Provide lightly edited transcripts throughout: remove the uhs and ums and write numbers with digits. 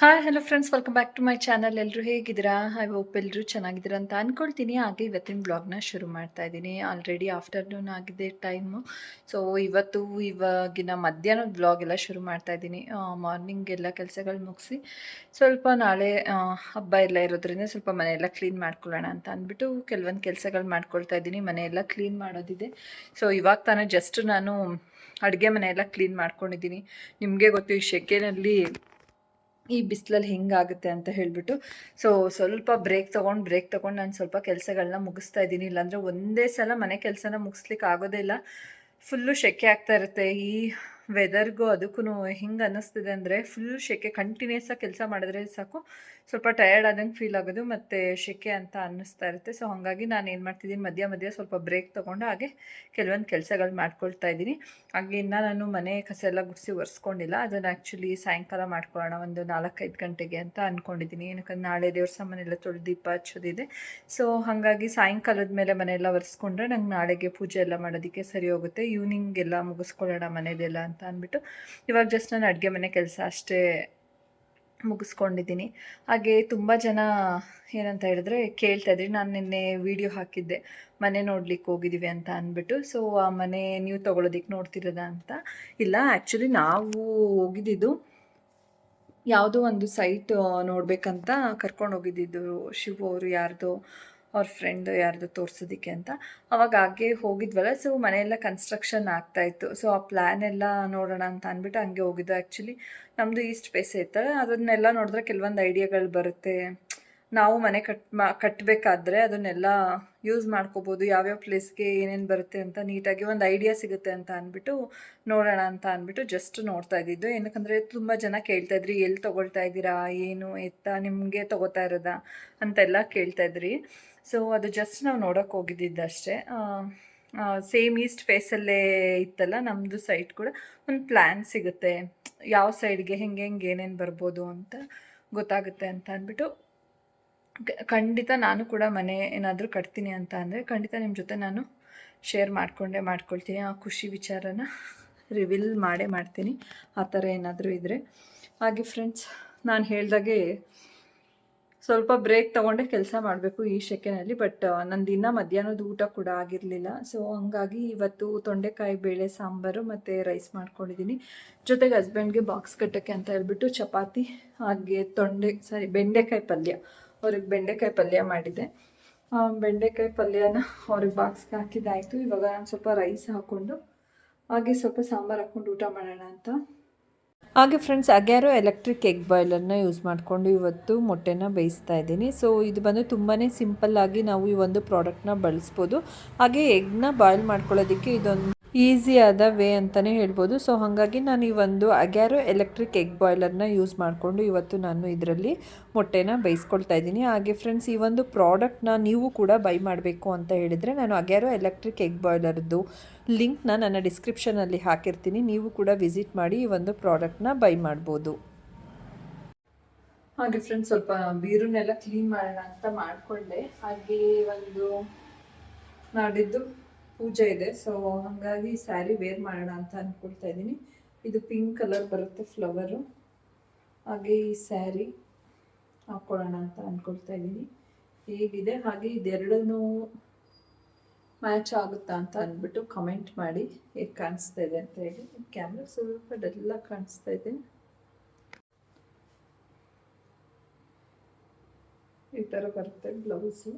Hi hello friends, welcome back to my channel. ಎಲ್ಲರೂ ಹೇಗಿದ್ದೀರಾ? I hope ಎಲ್ಲರೂ ಚೆನ್ನಾಗಿದ್ದೀರಾ ಅಂತ ಅಂದ್ಕೊಳ್ತೀನಿ. ಹಾಗೆ ಇವತ್ತಿನ ಬ್ಲಾಗ್ನ ಶುರು ಮಾಡ್ತಾ ಇದ್ದೀನಿ. ಆಲ್ರೆಡಿ ಆಫ್ಟರ್ನೂನ್ ಆಗಿದೆ ಟೈಮು. ಸೊ ಇವಾಗಿನ ಮಧ್ಯಾಹ್ನದ ಬ್ಲಾಗ್ ಎಲ್ಲ ಶುರು ಮಾಡ್ತಾ ಇದ್ದೀನಿ. ಮಾರ್ನಿಂಗ್ ಎಲ್ಲ ಕೆಲಸಗಳು ಮುಗಿಸಿ ಸ್ವಲ್ಪ ನಾಳೆ ಹಬ್ಬ ಎಲ್ಲ ಇರೋದ್ರಿಂದ ಸ್ವಲ್ಪ ಮನೆಯೆಲ್ಲ ಕ್ಲೀನ್ ಮಾಡ್ಕೊಳ್ಳೋಣ ಅಂತ ಅಂದ್ಬಿಟ್ಟು ಕೆಲವೊಂದು ಕೆಲಸಗಳು ಮಾಡ್ಕೊಳ್ತಾ ಇದ್ದೀನಿ. ಮನೆಯೆಲ್ಲ ಕ್ಲೀನ್ ಮಾಡೋದಿದೆ. ಸೊ ಇವಾಗ ತಾನೇ ಜಸ್ಟ್ ನಾನು ಅಡುಗೆ ಮನೆಯೆಲ್ಲ ಕ್ಲೀನ್ ಮಾಡ್ಕೊಂಡಿದ್ದೀನಿ. ನಿಮಗೆ ಗೊತ್ತು, ಈ ಸೆಕೆನಲ್ಲಿ ಈ ಬಿಸಿಲಲ್ಲಿ ಹೆಂಗಾಗುತ್ತೆ ಅಂತ ಹೇಳಿಬಿಟ್ಟು ಸೊ ಸ್ವಲ್ಪ ಬ್ರೇಕ್ ತೊಗೊಂಡು ನಾನು ಸ್ವಲ್ಪ ಕೆಲಸಗಳನ್ನ ಮುಗಿಸ್ತಾ ಇದ್ದೀನಿ. ಇಲ್ಲಾಂದರೆ ಒಂದೇ ಸಲ ಮನೆ ಕೆಲಸನ ಮುಗಿಸ್ಲಿಕ್ಕೆ ಆಗೋದೇ ಇಲ್ಲ. ಫುಲ್ಲು ಸೆಕೆ ಆಗ್ತಾ ಇರುತ್ತೆ. ಈ ವೆದರ್ಗೂ ಅದಕ್ಕೂ ಹಿಂಗೆ ಅನ್ನಿಸ್ತಿದೆ ಅಂದರೆ ಫುಲ್ ಸೆಕೆ ಕಂಟಿನ್ಯೂಸ್ ಆಗಿ ಕೆಲಸ ಮಾಡಿದ್ರೆ ಸಾಕು ಸ್ವಲ್ಪ ಟಯರ್ಡ್ ಆದಂಗೆ ಫೀಲ್ ಆಗೋದು ಮತ್ತು ಸೆಕೆ ಅಂತ ಅನ್ನಿಸ್ತಾ ಇರುತ್ತೆ. ಸೊ ಹಾಗಾಗಿ ನಾನು ಏನು ಮಾಡ್ತಿದ್ದೀನಿ, ಮಧ್ಯ ಸ್ವಲ್ಪ ಬ್ರೇಕ್ ತೊಗೊಂಡು ಹಾಗೆ ಕೆಲವೊಂದು ಕೆಲಸಗಳು ಮಾಡ್ಕೊಳ್ತಾ ಇದ್ದೀನಿ. ಹಾಗೆ ಇನ್ನು ನಾನು ಮನೆ ಕಸ ಎಲ್ಲ ಗುಡಿಸಿ ಒರೆಸ್ಕೊಂಡಿಲ್ಲ. ಅದನ್ನು ಆ್ಯಕ್ಚುಲಿ ಸಾಯಂಕಾಲ ಮಾಡ್ಕೊಳ್ಳೋಣ ಒಂದು 4-5 ಗಂಟೆಗೆ ಅಂತ ಅಂದ್ಕೊಂಡಿದ್ದೀನಿ. ಏನಕ್ಕಂದ್ರೆ ನಾಳೆ ದೇವ್ರ ಸಾಮಾನೆಲ್ಲ ತೊಳೆದು ದೀಪ ಹಚ್ಚೋದಿದೆ. ಸೊ ಹಾಗಾಗಿ ಸಾಯಂಕಾಲದ ಮೇಲೆ ಮನೆಯೆಲ್ಲ ಒರೆಸ್ಕೊಂಡ್ರೆ ನಂಗೆ ನಾಳೆಗೆ ಪೂಜೆ ಎಲ್ಲ ಮಾಡೋದಕ್ಕೆ ಸರಿ ಹೋಗುತ್ತೆ. ಈವ್ನಿಂಗ್ ಎಲ್ಲ ಮುಗಿಸ್ಕೊಳ್ಳೋಣ ಮನೆಯದೆಲ್ಲ ಅಂತ ಅಂದ್ಬಿಟ್ಟು ಇವಾಗ ಜಸ್ಟ್ ನಾನು ಅಡುಗೆ ಮನೆ ಕೆಲಸ ಅಷ್ಟೇ ಮುಗಿಸ್ಕೊಂಡಿದ್ದೀನಿ. ಹಾಗೆ ತುಂಬ ಜನ ಏನಂತ ಹೇಳಿದ್ರೆ ಕೇಳ್ತಾಯಿದ್ರಿ, ನಾನು ನಿನ್ನೆ ವಿಡಿಯೋ ಹಾಕಿದ್ದೆ ಮನೆ ನೋಡ್ಲಿಕ್ಕೆ ಹೋಗಿದ್ದೀವಿ ಅಂತ ಅಂದ್ಬಿಟ್ಟು. ಸೊ ಆ ಮನೆ ನೀವು ತೊಗೊಳೋದಿಕ್ಕೆ ನೋಡ್ತಿರೋದ ಅಂತ. ಇಲ್ಲ, ಆ್ಯಕ್ಚುಲಿ ನಾವು ಹೋಗಿದ್ದಿದ್ದು ಯಾವುದೋ ಒಂದು ಸೈಟ್ ನೋಡಬೇಕಂತ ಕರ್ಕೊಂಡು ಹೋಗಿದ್ದಿದ್ದು ಶಿವು ಅವರು, ಯಾರ್ದೋ ಅವ್ರ ಫ್ರೆಂಡ್ ಯಾರ್ದು ತೋರಿಸೋದಕ್ಕೆ ಅಂತ. ಅವಾಗ ಹಾಗೆ ಹೋಗಿದ್ವಲ್ಲ. ಸೊ ಮನೆಯೆಲ್ಲ ಕನ್ಸ್ಟ್ರಕ್ಷನ್ ಆಗ್ತಾಯಿತ್ತು. ಸೊ ಆ ಪ್ಲ್ಯಾನ್ ಎಲ್ಲ ನೋಡೋಣ ಅಂತ ಅಂದ್ಬಿಟ್ಟು ಹಂಗೆ ಹೋಗಿದ್ದು. ಆ್ಯಕ್ಚುಲಿ ನಮ್ಮದು ಈಸ್ಟ್ ಫೇಸ್ ಇರ್ತದೆ. ಅದನ್ನೆಲ್ಲ ನೋಡಿದ್ರೆ ಕೆಲವೊಂದು ಐಡಿಯಾಗಳು ಬರುತ್ತೆ. ನಾವು ಮನೆ ಕಟ್ಟಬೇಕಾದ್ರೆ ಅದನ್ನೆಲ್ಲ ಯೂಸ್ ಮಾಡ್ಕೋಬೋದು. ಯಾವ್ಯಾವ ಪ್ಲೇಸ್ಗೆ ಏನೇನು ಬರುತ್ತೆ ಅಂತ ನೀಟಾಗಿ ಒಂದು ಐಡಿಯಾ ಸಿಗುತ್ತೆ ಅಂತ ಅಂದ್ಬಿಟ್ಟು ನೋಡೋಣ ಅಂತ ಅಂದ್ಬಿಟ್ಟು ಜಸ್ಟ್ ನೋಡ್ತಾ ಇದ್ದಿದ್ದು. ಏನಕ್ಕಂದರೆ ತುಂಬ ಜನ ಕೇಳ್ತಾಯಿದ್ರಿ, ಎಲ್ಲಿ ತೊಗೊಳ್ತಾ ಇದ್ದೀರಾ, ಏನು ಎತ್ತ, ನಿಮಗೆ ತೊಗೋತಾ ಇರೋದಾ ಅಂತೆಲ್ಲ ಕೇಳ್ತಾಯಿದ್ರಿ. ಸೊ ಅದು ಜಸ್ಟ್ ನಾವು ನೋಡೋಕ್ಕೆ ಹೋಗಿದ್ದಿದ್ದಷ್ಟೇ. ಸೇಮ್ ಈಸ್ಟ್ ಫೇಸಲ್ಲೇ ಇತ್ತಲ್ಲ ನಮ್ಮದು ಸೈಟ್ ಕೂಡ. ಒಂದು ಪ್ಲ್ಯಾನ್ ಸಿಗುತ್ತೆ, ಯಾವ ಸೈಡ್ಗೆ ಹೆಂಗೆ ಏನೇನು ಬರ್ಬೋದು ಅಂತ ಗೊತ್ತಾಗುತ್ತೆ ಅಂತ ಅಂದ್ಬಿಟ್ಟು ಖಂಡಿತ ನಾನು ಕೂಡ ಮನೆ ಏನಾದರೂ ಕಟ್ತೀನಿ ಅಂತ ಅಂದರೆ ಖಂಡಿತ ನಿಮ್ಮ ಜೊತೆ ನಾನು ಶೇರ್ ಮಾಡ್ಕೊಳ್ತೀನಿ. ಆ ಖುಷಿ ವಿಚಾರನ ರಿವೀಲ್ ಮಾಡ್ತೀನಿ, ಆ ಥರ ಏನಾದರೂ ಇದ್ದರೆ. ಹಾಗೆ ಫ್ರೆಂಡ್ಸ್, ನಾನು ಹೇಳ್ದಾಗೆ ಸ್ವಲ್ಪ ಬ್ರೇಕ್ ತೊಗೊಂಡೆ ಕೆಲಸ ಮಾಡಬೇಕು ಈ ಸೆಕೆನಲ್ಲಿ. ಬಟ್ ನಂದು ಇನ್ನೂ ಮಧ್ಯಾಹ್ನದ ಊಟ ಕೂಡ ಆಗಿರಲಿಲ್ಲ. ಸೊ ಹಂಗಾಗಿ ಇವತ್ತು ತೊಂಡೆಕಾಯಿ ಬೇಳೆ ಸಾಂಬಾರು ಮತ್ತು ರೈಸ್ ಮಾಡ್ಕೊಂಡಿದ್ದೀನಿ. ಜೊತೆಗೆ ಹಸ್ಬೆಂಡ್ಗೆ ಬಾಕ್ಸ್ ಕಟ್ಟೋಕ್ಕೆ ಅಂತ ಹೇಳ್ಬಿಟ್ಟು ಚಪಾತಿ ಹಾಗೆ ಬೆಂಡೆಕಾಯಿ ಪಲ್ಯ. ಅವ್ರಿಗೆ ಬೆಂಡೆಕಾಯಿ ಪಲ್ಯ ಮಾಡಿದ್ದೆ. ಬೆಂಡೆಕಾಯಿ ಪಲ್ಯನ ಅವ್ರಿಗೆ ಬಾಕ್ಸ್ಗೆ ಹಾಕಿದ್ದಾಯಿತು. ಇವಾಗ ನಾನು ಸ್ವಲ್ಪ ರೈಸ್ ಹಾಕ್ಕೊಂಡು ಹಾಗೆ ಸ್ವಲ್ಪ ಸಾಂಬಾರು ಹಾಕ್ಕೊಂಡು ಊಟ ಮಾಡೋಣ ಅಂತ. ಹಾಗೆ ಫ್ರೆಂಡ್ಸ್, ಅಗ್ಯಾರೋ ಎಲೆಕ್ಟ್ರಿಕ್ ಎಗ್ ಬಾಯ್ಲರ್ನ ಯೂಸ್ ಮಾಡಿಕೊಂಡು ಇವತ್ತು ಮೊಟ್ಟೆನ ಬೇಯಿಸ್ತಾ ಇದ್ದೀನಿ. ಸೊ ಇದು ಬಂದು ತುಂಬಾ ಸಿಂಪಲ್ಲಾಗಿ ನಾವು ಈ ಒಂದು ಪ್ರಾಡಕ್ಟ್ನ ಬಳಸ್ಬೋದು. ಹಾಗೆ ಎಗ್ನ ಬಾಯ್ಲ್ ಮಾಡ್ಕೊಳ್ಳೋದಕ್ಕೆ ಇದೊಂದು ಈಸಿಯಾದ ವೇ ಅಂತಲೇ ಹೇಳ್ಬೋದು. ಸೊ ಹಾಗಾಗಿ ನಾನು ಈ ಒಂದು ಅಗ್ಯಾರೋ ಎಲೆಕ್ಟ್ರಿಕ್ ಎಗ್ ಬಾಯ್ಲರ್ನ ಯೂಸ್ ಮಾಡಿಕೊಂಡು ಇವತ್ತು ನಾನು ಇದರಲ್ಲಿ ಮೊಟ್ಟೆನ ಬೇಯಿಸ್ಕೊಳ್ತಾ ಇದ್ದೀನಿ. ಹಾಗೆ ಫ್ರೆಂಡ್ಸ್, ಈ ಒಂದು ಪ್ರಾಡಕ್ಟ್ನ ನೀವು ಕೂಡ ಬೈ ಮಾಡಬೇಕು ಅಂತ ಹೇಳಿದರೆ ನಾನು ಅಗ್ಯಾರೋ ಎಲೆಕ್ಟ್ರಿಕ್ ಎಗ್ ಬಾಯ್ಲರ್ದು ಲಿಂಕ್ನ ನನ್ನ ಡಿಸ್ಕ್ರಿಪ್ಷನಲ್ಲಿ ಹಾಕಿರ್ತೀನಿ. ನೀವು ಕೂಡ ವಿಸಿಟ್ ಮಾಡಿ ಈ ಒಂದು ಪ್ರಾಡಕ್ಟ್ನ ಬೈ ಮಾಡ್ಬೋದು. ಹಾಗೆ ಫ್ರೆಂಡ್ಸ್, ಸ್ವಲ್ಪ ಬೀರನ್ನೆಲ್ಲ ಕ್ಲೀನ್ ಮಾಡೋಣ ಅಂತ ಮಾಡಿಕೊಂಡೆ. ಹಾಗೆ ಒಂದು ನಾಡಿದ್ದು ಪೂಜೆ ಇದೆ. ಸೊ ಹಾಗಾಗಿ ಸ್ಯಾರಿ ವೇರ್ ಮಾಡೋಣ ಅಂತ ಅಂದ್ಕೊಳ್ತಾ ಇದ್ದೀನಿ. ಇದು ಪಿಂಕ್ ಕಲರ್ ಬರುತ್ತೆ ಫ್ಲವರು. ಹಾಗೆ ಈ ಸ್ಯಾರಿ ಹಾಕ್ಕೊಳ್ಳೋಣ ಅಂತ ಅಂದ್ಕೊಳ್ತಾ ಇದ್ದೀನಿ. ಹೇಗಿದೆ, ಹಾಗೆ ಇದೆರಡೂ ಮ್ಯಾಚ್ ಆಗುತ್ತಾ ಅಂತ ಅಂದ್ಬಿಟ್ಟು ಕಮೆಂಟ್ ಮಾಡಿ ಹೇಗೆ ಕಾಣಿಸ್ತಾ ಇದೆ ಅಂತ ಹೇಳಿ. ಕ್ಯಾಮ್ರಾ ಸ್ವಲ್ಪ ಡಲ್ಲ ಕಾಣಿಸ್ತಾ ಇದೆ. ಈ ಥರ ಬರುತ್ತೆ ಬ್ಲೌಸು.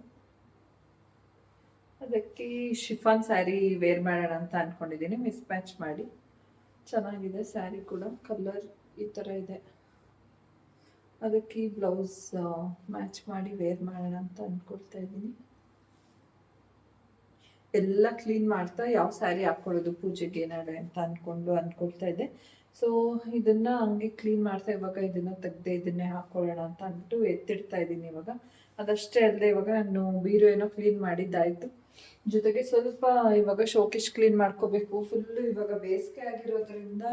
ಅದಕ್ಕೆ ಶಿಫಾನ್ ಸ್ಯಾರಿ ವೇರ್ ಮಾಡೋಣ ಅಂತ ಅಂದ್ಕೊಂಡಿದ್ದೀನಿ. ಮಿಸ್ ಮ್ಯಾಚ್ ಮಾಡಿ ಚೆನ್ನಾಗಿದೆ ಸ್ಯಾರಿ ಕೂಡ. ಕಲರ್ ಈ ಥರ ಇದೆ. ಅದಕ್ಕೆ ಈ ಬ್ಲೌಸ್ ಮ್ಯಾಚ್ ಮಾಡಿ ವೇರ್ ಮಾಡೋಣ ಅಂತ ಅಂದ್ಕೊಳ್ತಾ ಇದ್ದೀನಿ. ಎಲ್ಲ ಕ್ಲೀನ್ ಮಾಡ್ತಾ ಯಾವ ಸ್ಯಾರಿ ಹಾಕ್ಕೊಳ್ಳೋದು ಪೂಜೆಗೆ ನಾಳೆ ಅಂತ ಅಂದ್ಕೊಳ್ತಾ ಇದ್ದೆ. ಸೊ ಇದನ್ನು ಹಂಗೆ ಕ್ಲೀನ್ ಮಾಡ್ತಾ ಇವಾಗ ಇದನ್ನು ತೆಗೆದೆ ಇದನ್ನೇ ಹಾಕ್ಕೊಳ್ಳೋಣ ಅಂತ ಅಂದ್ಬಿಟ್ಟು ಎತ್ತಿಡ್ತಾ ಇದ್ದೀನಿ ಇವಾಗ. ಅದಷ್ಟೇ ಅಲ್ಲದೆ ಇವಾಗ ನಾನು ಬೀರು ಏನೋ ಕ್ಲೀನ್ ಮಾಡಿದ್ದಾಯಿತು. ಜೊತೆಗೆ ಸ್ವಲ್ಪ ಇವಾಗ ಶೋಕೇಶ್ ಕ್ಲೀನ್ ಮಾಡ್ಕೋಬೇಕು. ಫುಲ್ಲು ಇವಾಗ ಬೇಸಿಗೆ ಆಗಿರೋದ್ರಿಂದ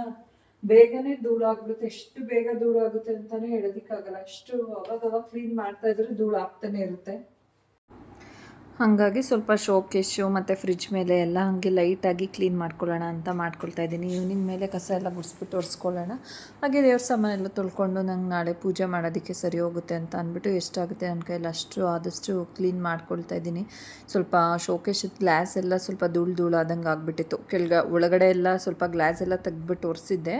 ಬೇಗನೆ ಧೂಳಾಗ್ಬಿಡುತ್ತೆ. ಎಷ್ಟು ಬೇಗ ಧೂಳಾಗುತ್ತೆ ಅಂತಲೇ ಹೇಳೋದಕ್ಕಾಗಲ್ಲ. ಅಷ್ಟು ಅವಾಗ ಕ್ಲೀನ್ ಮಾಡ್ತಾ ಇದ್ರೆ ಧೂಳು ಆಗ್ತಾನೆ ಇರುತ್ತೆ. ಹಾಗಾಗಿ ಸ್ವಲ್ಪ ಶೋಕೇಶು ಮತ್ತು ಫ್ರಿಜ್ ಮೇಲೆ ಎಲ್ಲ ಹಾಗೆ ಲೈಟಾಗಿ ಕ್ಲೀನ್ ಮಾಡ್ಕೊಳ್ಳೋಣ ಅಂತ ಮಾಡ್ಕೊಳ್ತಾ ಇದ್ದೀನಿ. ಈವ್ನಿಂಗ್ ಮೇಲೆ ಕಸ ಎಲ್ಲ ಗುಡಿಸ್ಬಿಟ್ಟು ಒರೆಸ್ಕೊಳ್ಳೋಣ. ಹಾಗೆ ದೇವ್ರ ಸಾಮಾನು ಎಲ್ಲ ತೊಳ್ಕೊಂಡು ನಂಗೆ ನಾಳೆ ಪೂಜೆ ಮಾಡೋದಕ್ಕೆ ಸರಿ ಹೋಗುತ್ತೆ ಅಂತ ಅಂದ್ಬಿಟ್ಟು ಎಷ್ಟಾಗುತ್ತೆ ನನ್ನ ಕೈಯಲ್ಲಿ ಅಷ್ಟು ಆದಷ್ಟು ಕ್ಲೀನ್ ಮಾಡ್ಕೊಳ್ತಾ ಇದ್ದೀನಿ. ಸ್ವಲ್ಪ ಶೋಕೇಶದ ಗ್ಲಾಸ್ ಎಲ್ಲ ಸ್ವಲ್ಪ ಧೂಳು ಆದಂಗೆ ಆಗಿಬಿಟ್ಟಿತ್ತು. ಒಳಗಡೆ ಎಲ್ಲ ಸ್ವಲ್ಪ ಗ್ಲಾಸ್ ಎಲ್ಲ ತೆಗೆದ್ಬಿಟ್ಟು ಒರೆಸಿದ್ದೆ.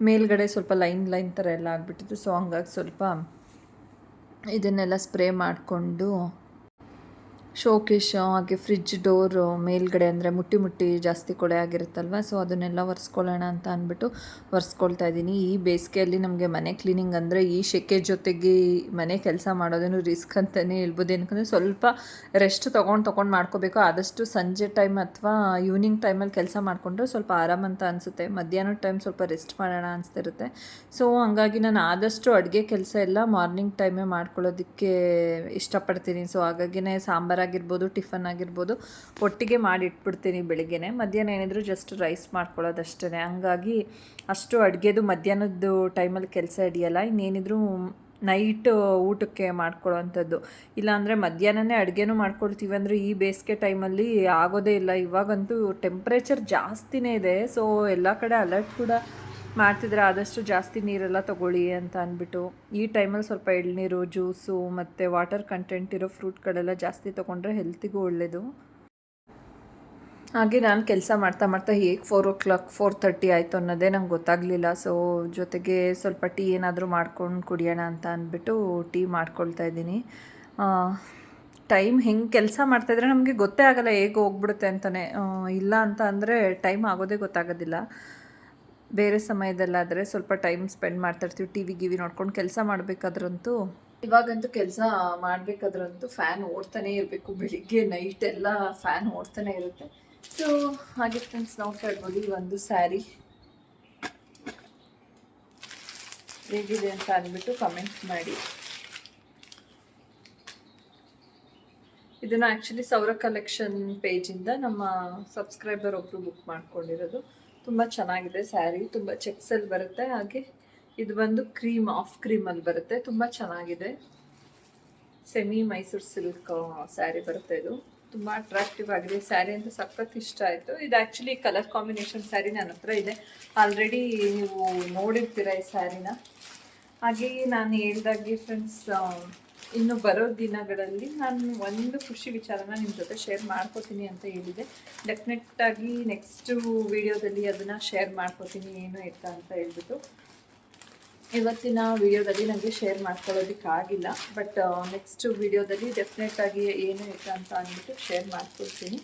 ಮೇಲ್ಗಡೆ ಸ್ವಲ್ಪ ಲೈನ್ ಥರ ಎಲ್ಲ ಆಗಿಬಿಟ್ಟಿತ್ತು. ಸೊ ಹಂಗಾಗಿ ಸ್ವಲ್ಪ ಇದನ್ನೆಲ್ಲ ಸ್ಪ್ರೇ ಮಾಡಿಕೊಂಡು ಶೋಕೇಶು ಹಾಗೆ ಫ್ರಿಜ್ ಡೋರು ಮೇಲ್ಗಡೆ ಅಂದರೆ ಮುಟ್ಟಿ ಜಾಸ್ತಿ ಕೊಳೆ ಆಗಿರುತ್ತಲ್ವ, ಸೊ ಅದನ್ನೆಲ್ಲ ಒರೆಸ್ಕೊಳ್ಳೋಣ ಅಂತ ಅಂದ್ಬಿಟ್ಟು ಒರೆಸ್ಕೊಳ್ತಾ ಇದ್ದೀನಿ. ಈ ಬೇಸಿಗೆಯಲ್ಲಿ ನಮಗೆ ಮನೆ ಕ್ಲೀನಿಂಗ್ ಅಂದರೆ ಈ ಸೆಕೆ ಜೊತೆಗೆ ಮನೆ ಕೆಲಸ ಮಾಡೋದೇನು ರಿಸ್ಕ್ ಅಂತಲೇ ಹೇಳ್ಬೋದು. ಏನಕ್ಕಂದರೆ ಸ್ವಲ್ಪ ರೆಸ್ಟ್ ತೊಗೊಂಡು ಮಾಡ್ಕೋಬೇಕು. ಆದಷ್ಟು ಸಂಜೆ ಟೈಮ್ ಅಥವಾ ಈವ್ನಿಂಗ್ ಟೈಮಲ್ಲಿ ಕೆಲಸ ಮಾಡಿಕೊಂಡ್ರೆ ಸ್ವಲ್ಪ ಆರಾಮಂತ ಅನಿಸುತ್ತೆ. ಮಧ್ಯಾಹ್ನದ ಟೈಮ್ ಸ್ವಲ್ಪ ರೆಸ್ಟ್ ಮಾಡೋಣ ಅನಿಸ್ತಿರುತ್ತೆ. ಸೊ ಹಂಗಾಗಿ ನಾನು ಆದಷ್ಟು ಅಡುಗೆ ಕೆಲಸ ಎಲ್ಲ ಮಾರ್ನಿಂಗ್ ಟೈಮೇ ಮಾಡ್ಕೊಳ್ಳೋದಕ್ಕೆ ಇಷ್ಟಪಡ್ತೀನಿ. ಸೊ ಹಾಗಾಗಿನೇ ಸಾಂಬಾರಾಗಿರ್ಬೋದು, ಟಿಫನ್ ಆಗಿರ್ಬೋದು ಒಟ್ಟಿಗೆ ಮಾಡಿ ಇಟ್ಬಿಡ್ತೀನಿ ಬೆಳಿಗ್ಗೆನೆ. ಮಧ್ಯಾಹ್ನ ಏನಿದ್ರು ಜಸ್ಟ್ ರೈಸ್ ಮಾಡ್ಕೊಳ್ಳೋದಷ್ಟೇ. ಹಂಗಾಗಿ ಅಷ್ಟು ಅಡುಗೆದು ಮಧ್ಯಾಹ್ನದ್ದು ಟೈಮಲ್ಲಿ ಕೆಲಸ ಹಿಡಿಯಲ್ಲ. ಇನ್ನೇನಿದ್ರು ನೈಟ್ ಊಟಕ್ಕೆ ಮಾಡ್ಕೊಳ್ಳೋವಂಥದ್ದು. ಇಲ್ಲಾಂದರೆ ಮಧ್ಯಾಹ್ನನೇ ಅಡುಗೆನೂ ಮಾಡ್ಕೊಳ್ತೀವಿ ಅಂದರೆ ಈ ಬೇಸಿಗೆ ಟೈಮಲ್ಲಿ ಆಗೋದೇ ಇಲ್ಲ. ಇವಾಗಂತೂ ಟೆಂಪ್ರೇಚರ್ ಜಾಸ್ತಿನೇ ಇದೆ. ಸೊ ಎಲ್ಲ ಕಡೆ ಅಲರ್ಟ್ ಕೂಡ ಮಾಡ್ತಿದ್ರೆ ಆದಷ್ಟು ಜಾಸ್ತಿ ನೀರೆಲ್ಲ ತೊಗೊಳ್ಳಿ ಅಂತ ಅಂದ್ಬಿಟ್ಟು. ಈ ಟೈಮಲ್ಲಿ ಸ್ವಲ್ಪ ಎಳ್ನೀರು, ಜ್ಯೂಸು ಮತ್ತು ವಾಟರ್ ಕಂಟೆಂಟ್ ಇರೋ ಫ್ರೂಟ್ಗಳೆಲ್ಲ ಜಾಸ್ತಿ ತೊಗೊಂಡ್ರೆ ಹೆಲ್ತಿಗೂ ಒಳ್ಳೆಯದು. ಹಾಗೆ ನಾನು ಕೆಲಸ ಮಾಡ್ತಾ ಹೇಗೆ 4:00 4:30 ಆಯಿತು ಅನ್ನೋದೇ ನಂಗೆ ಗೊತ್ತಾಗಲಿಲ್ಲ. ಸೊ ಜೊತೆಗೆ ಸ್ವಲ್ಪ ಟೀ ಏನಾದರೂ ಮಾಡ್ಕೊಂಡು ಕುಡಿಯೋಣ ಅಂತ ಅಂದ್ಬಿಟ್ಟು ಟೀ ಮಾಡ್ಕೊಳ್ತಾ ಇದ್ದೀನಿ. ಟೈಮ್ ಹೆಂಗೆ ಕೆಲಸ ಮಾಡ್ತಾಯಿದ್ರೆ ನಮಗೆ ಗೊತ್ತೇ ಆಗೋಲ್ಲ ಹೇಗೆ ಹೋಗ್ಬಿಡುತ್ತೆ ಅಂತಲೇ. ಇಲ್ಲ ಅಂತ ಅಂದರೆ ಟೈಮ್ ಆಗೋದೇ ಗೊತ್ತಾಗೋದಿಲ್ಲ. ಬೇರೆ ಸಮಯದಲ್ಲಾದರೆ ಸ್ವಲ್ಪ ಟೈಮ್ ಸ್ಪೆಂಡ್ ಮಾಡ್ತಾಯಿರ್ತೀವಿ, ಟಿ ವಿ ನೋಡ್ಕೊಂಡು. ಕೆಲಸ ಮಾಡಬೇಕಾದ್ರಂತೂ ಇವಾಗಂತೂ ಕೆಲಸ ಮಾಡಬೇಕಾದ್ರಂತೂ ಫ್ಯಾನ್ ಓಡ್ತಾನೆ ಇರಬೇಕು. ಬೆಳಿಗ್ಗೆ ನೈಟ್ ಎಲ್ಲ ಫ್ಯಾನ್ ಓಡ್ತಾನೆ ಇರುತ್ತೆ. ಸೊ ಹಾಗೆ ಫ್ರೆಂಡ್ಸ್ ನೋಡ್ತಾ ಇರ್ಬೋದು ಈ ಒಂದು ಸ್ಯಾರಿ ಹೇಗಿದೆ ಅಂತ ಅಂದ್ಬಿಟ್ಟು ಕಮೆಂಟ್ ಮಾಡಿ. ಇದನ್ನು ಆ್ಯಕ್ಚುಲಿ ಸೌರ ಕಲೆಕ್ಷನ್ ಪೇಜಿಂದ ನಮ್ಮ ಸಬ್ಸ್ಕ್ರೈಬರ್ ಒಬ್ಬರು ಬುಕ್ ಮಾಡ್ಕೊಂಡಿರೋದು. ತುಂಬ ಚೆನ್ನಾಗಿದೆ ಸ್ಯಾರಿ, ತುಂಬ ಚೆಕ್ಸಲ್ಲಿ ಬರುತ್ತೆ. ಹಾಗೆ ಇದು ಬಂದು ಆಫ್ ಕ್ರೀಮಲ್ಲಿ ಬರುತ್ತೆ. ತುಂಬ ಚೆನ್ನಾಗಿದೆ. ಸೆಮಿ ಮೈಸೂರು ಸಿಲ್ಕ್ ಸ್ಯಾರಿ ಬರುತ್ತೆ. ಇದು ತುಂಬ ಅಟ್ರಾಕ್ಟಿವ್ ಆಗಿದೆ. ಸ್ಯಾರಿ ಅಂತ ಸಖತ್ ಇಷ್ಟ ಆಯಿತು. ಇದು ಆ್ಯಕ್ಚುಲಿ ಕಲರ್ ಕಾಂಬಿನೇಷನ್ ಸ್ಯಾರಿ ನನ್ನ ಹತ್ರ ಇದೆ. ಆಲ್ರೆಡಿ ನೀವು ನೋಡಿರ್ತೀರ ಈ ಸ್ಯಾರಿನ. ಹಾಗೆಯೇ ನಾನು ಹೇಳ್ದಾಗೆ ಫ್ರೆಂಡ್ಸ್, ಇನ್ನು ಬರೋ ದಿನಗಳಲ್ಲಿ ನಾನು ಒಂದು ಖುಷಿ ವಿಚಾರನ ನಿಮ್ಮ ಜೊತೆ ಶೇರ್ ಮಾಡ್ಕೋತೀನಿ ಅಂತ ಹೇಳಿದೆ. ಡೆಫಿನೆಟ್ಟಾಗಿ ನೆಕ್ಸ್ಟು ವಿಡಿಯೋದಲ್ಲಿ ಅದನ್ನು ಶೇರ್ ಮಾಡ್ಕೋತೀನಿ ಏನು ಎತ್ತ ಅಂತ ಹೇಳ್ಬಿಟ್ಟು. ಇವತ್ತಿನ ವಿಡಿಯೋದಲ್ಲಿ ನನಗೆ ಶೇರ್ ಮಾಡ್ಕೊಳ್ಳೋದಕ್ಕಾಗಿಲ್ಲ, ಬಟ್ ನೆಕ್ಸ್ಟ್ ವಿಡಿಯೋದಲ್ಲಿ ಡೆಫಿನೆಟ್ಟಾಗಿ ಏನು ಎತ್ತ ಅಂತ ಅಂದ್ಬಿಟ್ಟು ಶೇರ್ ಮಾಡ್ಕೊಳ್ತೀನಿ.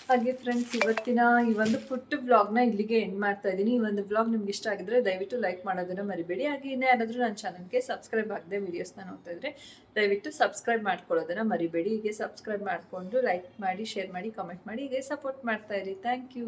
ಹಾಗೆ ಫ್ರೆಂಡ್ಸ್, ಇವತ್ತಿನ ಈ ಒಂದು ಪುಟ್ಟ ವ್ಲಾಗ್ನ ಇಲ್ಲಿಗೆ ಎಂಡ್ ಮಾಡ್ತಾ ಇದ್ದೀನಿ. ಈ ಒಂದು ವ್ಲಾಗ್ ನಿಮ್ಗೆ ಇಷ್ಟ ಆಗಿದ್ರೆ ದಯವಿಟ್ಟು ಲೈಕ್ ಮಾಡೋದನ್ನು ಮರಿಬೇಡಿ. ಹಾಗೆ ಇನ್ನೇ ಯಾರಾದರೂ ನನ್ನ ಚಾನಲ್ಗೆ ಸಬ್ಸ್ಕ್ರೈಬ್ ಆಗದೆ ವೀಡಿಯೋಸ್ನ ನೋಡ್ತಾ ಇದ್ರೆ ದಯವಿಟ್ಟು ಸಬ್ಸ್ಕ್ರೈಬ್ ಮಾಡ್ಕೊಳ್ಳೋದನ್ನು ಮರಿಬೇಡಿ. ಹೀಗೆ ಸಬ್ಸ್ಕ್ರೈಬ್ ಮಾಡಿಕೊಂಡು ಲೈಕ್ ಮಾಡಿ, ಶೇರ್ ಮಾಡಿ, ಕಮೆಂಟ್ ಮಾಡಿ, ಹೀಗೆ ಸಪೋರ್ಟ್ ಮಾಡ್ತಾ ಇರಿ. Thank you.